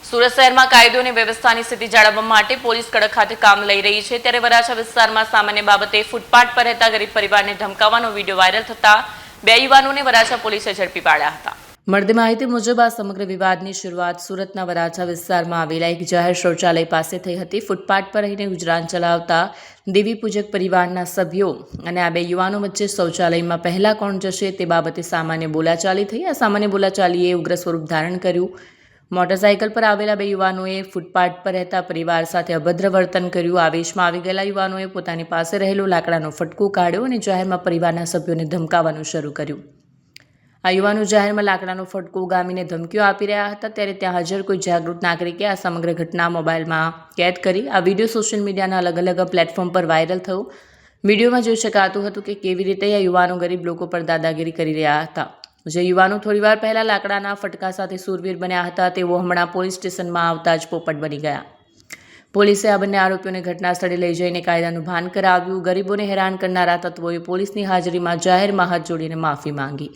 સુરત શહેરમાં કાયદો અને વ્યવસ્થાની સ્થિતિ જાળવવા માટે પોલીસ કડક ખાતે કામ લઈ રહી છે, ત્યારે વરાછા વિસ્તારમાં સામાન્ય બાબતે ફૂટપાથ પર રહેતા ગરીબ પરિવારને ધમકાવવાનો વિડીયો વાયરલ થતા 2 યુવાનોને વરાછા પોલીસે ઝડપી પાડ્યા હતા. મળતી માહિતી મુજબ આ સમગ્ર વિવાદની શરૂઆત સુરતના વરાછા વિસ્તારમાં આવેલા એક જાહેર શૌચાલય પાસે થઈ હતી. ફૂટપાથ પર રહીને ગુજરાન ચલાવતા દેવી પૂજક પરિવારના સભ્યો અને આ 2 યુવાનો વચ્ચે શૌચાલયમાં પહેલા કોણ જશે તે બાબતે સામાન્ય બોલાચાલી થઈ. આ સામાન્ય બોલાચાલીએ ઉગ્ર સ્વરૂપ ધારણ કર્યું. મોટરસાઇકલ પર આવેલા 2 યુવાનોએ ફૂટપાથ પર રહેતા પરિવાર સાથે અભદ્ર વર્તન કર્યું. આવેશમાં આવી ગયેલા યુવાનોએ પોતાની પાસે રહેલો લાકડાનો ફટકો કાઢ્યો અને જાહેરમાં પરિવારના સભ્યોને ધમકાવવાનું શરૂ કર્યું. આ યુવાનો જાહેરમાં લાકડાનો ફટકો ઉગામીને ધમકીઓ આપી રહ્યા હતા, ત્યારે ત્યાં હાજર કોઈ જાગૃત નાગરિકે આ સમગ્ર ઘટના મોબાઈલમાં કેદ કરી. આ વિડીયો સોશિયલ મીડિયાના અલગ પ્લેટફોર્મ પર વાયરલ થયો. વિડીયોમાં જોઈ શકાતું હતું કે કેવી રીતે આ યુવાનો ગરીબ લોકો પર દાદાગીરી કરી રહ્યા હતા. જે યુવાનો થોડીવાર પહેલા લાકડાના ફટકા સાથે સૂરવીર બન્યા હતા, તેઓ હમણાં પોલીસ સ્ટેશનમાં આવતા જ પોપટ બની ગયા. પોલીસે આ બંને આરોપીઓને ઘટના સ્થળે લઈ જઈને કાયદાનું ભાન કરાવ્યું. ગરીબોને હેરાન કરનારા તત્વોએ પોલીસની હાજરીમાં જાહેરમાં હાથ જોડીને માફી માંગી.